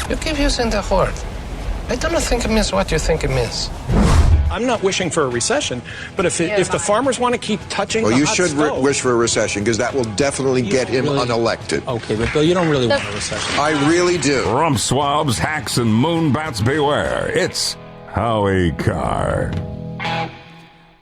You keep using the word. I don't think it means what you think it means. I'm not wishing for a recession, but if the farmers want to keep touching the hot stove... Well, you should wish for a recession, because that will definitely get him unelected. Okay, but Bill, you don't really want a recession. I really do. Rump swabs, hacks, and moonbats beware. It's Howie Carr.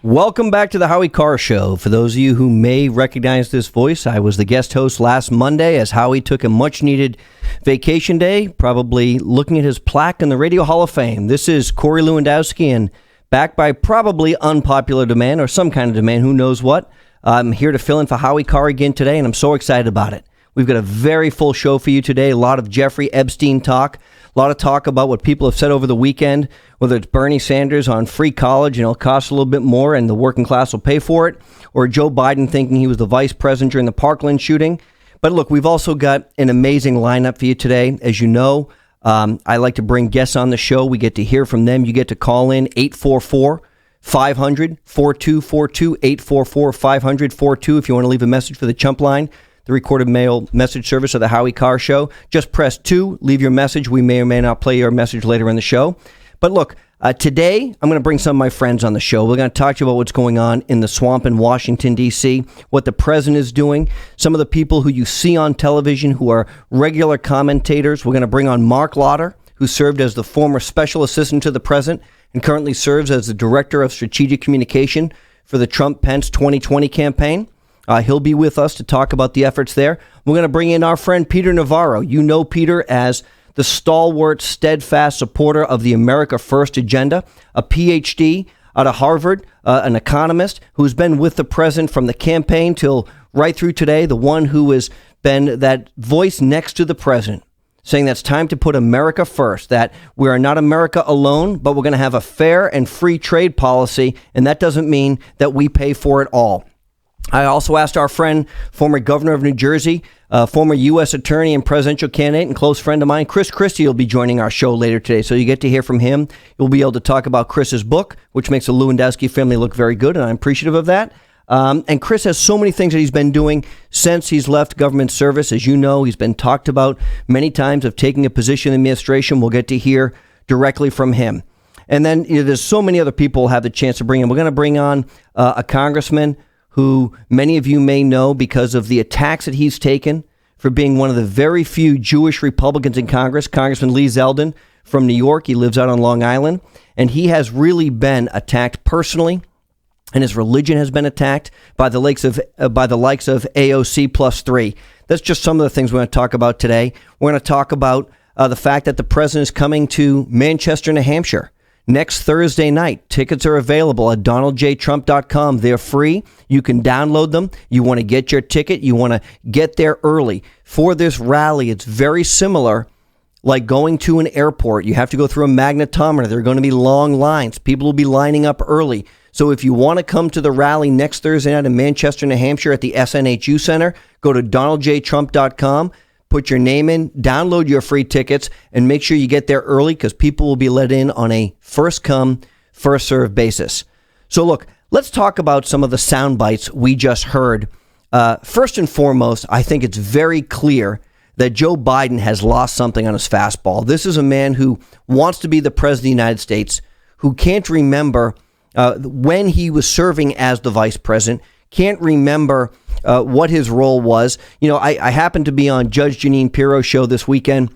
Welcome back to the Howie Carr Show. For those of you who may recognize this voice, I was the guest host last Monday as Howie took a much-needed vacation day, probably looking at his plaque in the Radio Hall of Fame. This is Corey Lewandowski, and backed by probably unpopular demand or some kind of demand, who knows what. I'm here to fill in for Howie Carr again today, and I'm so excited about it. We've got a very full show for you today. A lot of Jeffrey Epstein talk. A lot of talk about what people have said over the weekend, whether it's Bernie Sanders on free college and it'll cost a little bit more and the working class will pay for it, or Joe Biden thinking he was the vice president during the Parkland shooting. But look, we've also got an amazing lineup for you today. As you know, I like to bring guests on the show. We get to hear from them. You get to call in 844-500-4242, 844-500-4242 if you want to leave a message for the Chump Line, the recorded mail message service of the Howie Carr Show. Just press 2, leave your message. We may or may not play your message later in the show. But look, today I'm going to bring some of my friends on the show. We're going to talk to you about what's going on in the swamp in Washington, D.C., what the president is doing, some of the people who you see on television who are regular commentators. We're going to bring on Mark Lauder, who served as the former special assistant to the president and currently serves as the director of strategic communication for the Trump-Pence 2020 campaign. He'll be with us to talk about the efforts there. We're going to bring in our friend Peter Navarro. You know Peter as the stalwart, steadfast supporter of the America First agenda, a PhD out of Harvard, an economist who's been with the president from the campaign till right through today, the one who has been that voice next to the president, saying that's time to put America first, that we are not America alone, but we're going to have a fair and free trade policy, and that doesn't mean that we pay for it all. I also asked our friend, former governor of New Jersey, former U.S. attorney and presidential candidate and close friend of mine, Chris Christie, will be joining our show later today. So you get to hear from him. You'll be able to talk about Chris's book, which makes the Lewandowski family look very good, and I'm appreciative of that. And Chris has so many things that he's been doing since he's left government service. As you know, he's been talked about many times of taking a position in the administration. We'll get to hear directly from him. And then there's so many other people we'll have the chance to bring in. We're going to bring on a congressman who many of you may know because of the attacks that he's taken for being one of the very few Jewish Republicans in Congress, Congressman Lee Zeldin from New York. He lives out on Long Island, and he has really been attacked personally, and his religion has been attacked by the likes of AOC plus 3. That's just some of the things we're going to talk about today. We're going to talk about the fact that the president is coming to Manchester, New Hampshire next Thursday night. Tickets are available at donaldjtrump.com. They're free. You can download them. You want to get your ticket. You want to get there early. For this rally, it's very similar like going to an airport. You have to go through a magnetometer. There are going to be long lines. People will be lining up early. So if you want to come to the rally next Thursday night in Manchester, New Hampshire at the SNHU Center, go to donaldjtrump.com. Put your name in, download your free tickets, and make sure you get there early because people will be let in on a first-come, first-served basis. So look, let's talk about some of the sound bites we just heard. First and foremost, I think it's very clear that Joe Biden has lost something on his fastball. This is a man who wants to be the president of the United States, who can't remember when he was serving as the vice president, can't remember what his role was. You know, I happened to be on Judge Jeanine Pirro's show this weekend,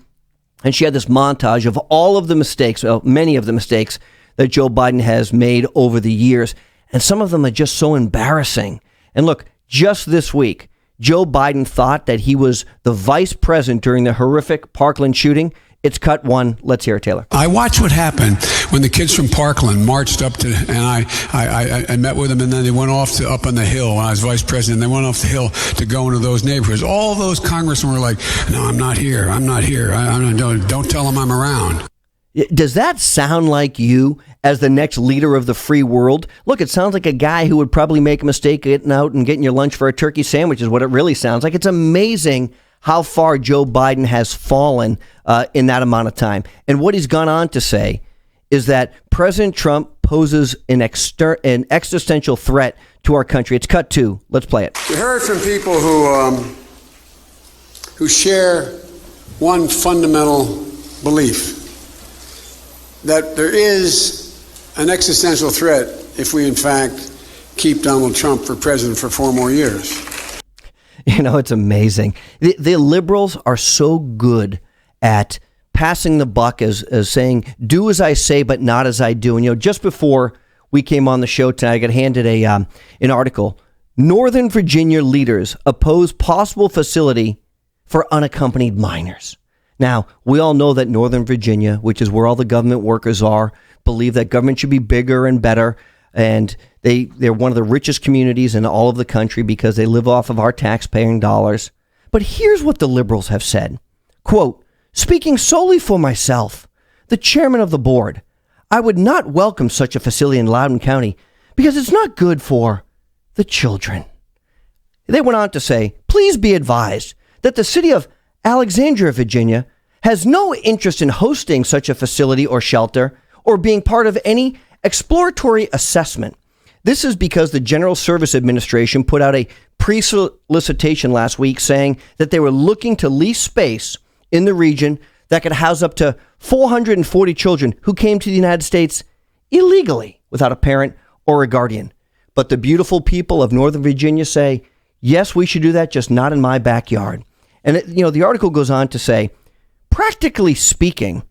and she had this montage of all of the mistakes, well, many of the mistakes that Joe Biden has made over the years, and some of them are just so embarrassing. And look, just this week, Joe Biden thought that he was the vice president during the horrific Parkland shooting. It's cut one. Let's hear it, Taylor. I watched what happened when the kids from Parkland marched up to, and I met with them, and then they went off to up on the hill when I was vice president. They went off the hill to go into those neighborhoods. All those congressmen were like, "No, I'm not here. I'm not here. Don't tell them I'm around." Does that sound like you as the next leader of the free world? Look, it sounds like a guy who would probably make a mistake getting out and getting your lunch for a turkey sandwich is what it really sounds like. It's amazing how far Joe Biden has fallen in that amount of time. And what he's gone on to say is that President Trump poses an existential threat to our country. It's cut two. Let's play it. We heard from people who share one fundamental belief that there is an existential threat if we, in fact, keep Donald Trump for president for 4 more years. You know, it's amazing. The liberals are so good at passing the buck as saying, do as I say, but not as I do. And, you know, just before we came on the show tonight, I got handed an article. Northern Virginia leaders oppose possible facility for unaccompanied minors. Now, we all know that Northern Virginia, which is where all the government workers are, believe that government should be bigger and better. And they're one of the richest communities in all of the country because they live off of our taxpaying dollars. But here's what the liberals have said. Quote, speaking solely for myself, the chairman of the board, I would not welcome such a facility in Loudoun County because it's not good for the children. They went on to say, please be advised that the city of Alexandria, Virginia, has no interest in hosting such a facility or shelter or being part of any exploratory assessment. This is because the General Service Administration put out a pre-solicitation last week saying that they were looking to lease space in the region that could house up to 440 children who came to the United States illegally without a parent or a guardian. But the beautiful people of Northern Virginia say, yes, we should do that, just not in my backyard. And, the article goes on to say, practically speaking,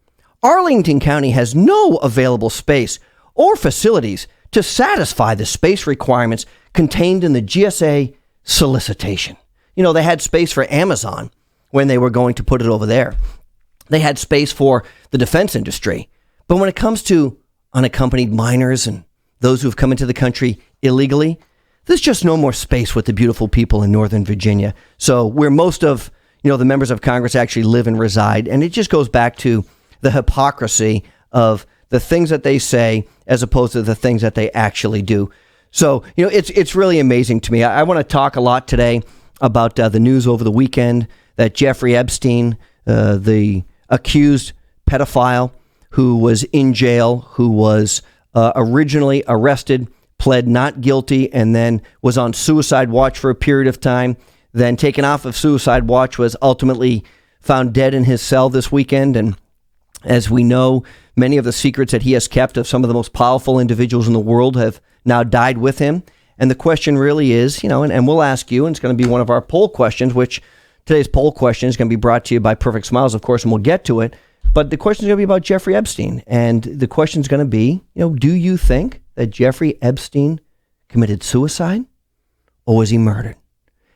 Arlington County has no available space or facilities to satisfy the space requirements contained in the GSA solicitation. You know, they had space for Amazon when they were going to put it over there. They had space for the defense industry. But when it comes to unaccompanied minors and those who've come into the country illegally, there's just no more space with the beautiful people in Northern Virginia. So where most of, the members of Congress actually live and reside. And it just goes back to the hypocrisy of the things that they say as opposed to the things that they actually do. So, it's really amazing to me. I want to talk a lot today about the news over the weekend that Jeffrey Epstein, the accused pedophile who was in jail, who was originally arrested, pled not guilty, and then was on suicide watch for a period of time, then taken off of suicide watch, was ultimately found dead in his cell this weekend. And as we know, many of the secrets that he has kept of some of the most powerful individuals in the world have now died with him. And the question really is, and we'll ask you, and it's going to be one of our poll questions, which today's poll question is going to be brought to you by Perfect Smiles, of course, and we'll get to it. But the question is going to be about Jeffrey Epstein. And the question is going to be, do you think that Jeffrey Epstein committed suicide or was he murdered?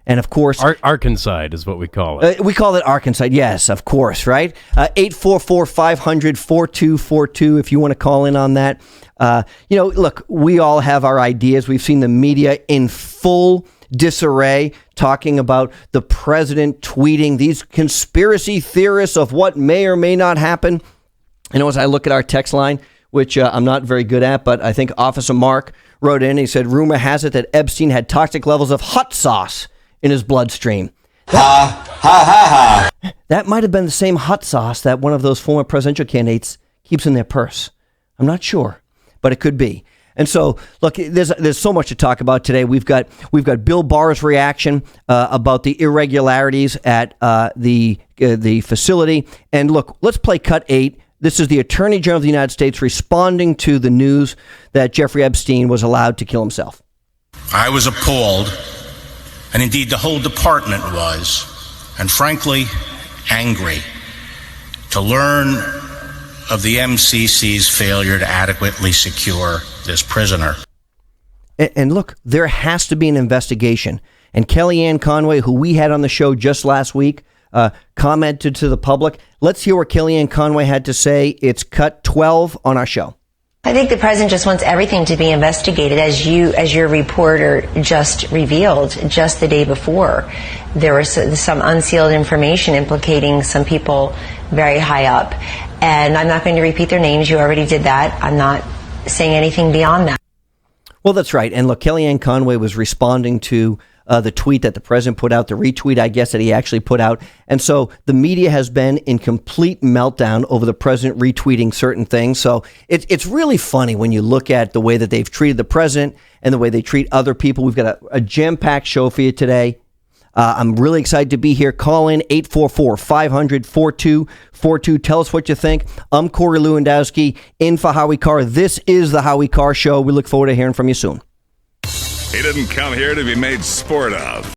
And of course, Arkancide is what we call it. We call it Arkancide. Yes, of course, right? 844-500-4242 if you want to call in on that. Look, we all have our ideas. We've seen the media in full disarray talking about the president tweeting these conspiracy theorists of what may or may not happen. As I look at our text line, which I'm not very good at, but I think Officer Mark wrote in, he said, rumor has it that Epstein had toxic levels of hot sauce in his bloodstream. That might have been the same hot sauce that one of those former presidential candidates keeps in their purse. I'm not sure, but it could be. And so, look, there's so much to talk about today. We've got Bill Barr's reaction about the irregularities at the facility. And look, let's play cut 8. This is the Attorney General of the United States responding to the news that Jeffrey Epstein was allowed to kill himself. I was appalled, and indeed the whole department was, and frankly, angry to learn of the MCC's failure to adequately secure this prisoner. And look, there has to be an investigation. And Kellyanne Conway, who we had on the show just last week, commented to the public. Let's hear what Kellyanne Conway had to say. It's cut 12 on our show. I think the president just wants everything to be investigated, as your reporter just revealed just the day before. There was some unsealed information implicating some people very high up. And I'm not going to repeat their names. You already did that. I'm not saying anything beyond that. Well, that's right. And look, Kellyanne Conway was responding to the tweet that the president put out, the retweet, I guess, that he actually put out. And so the media has been in complete meltdown over the president retweeting certain things. So it's really funny when you look at the way that they've treated the president and the way they treat other people. We've got a jam-packed show for you today. I'm really excited to be here. Call in 844-500-4242. Tell us what you think. I'm Corey Lewandowski, in for Howie Carr. This is the Howie Carr Show. We look forward to hearing from you soon. He didn't come here to be made sport of.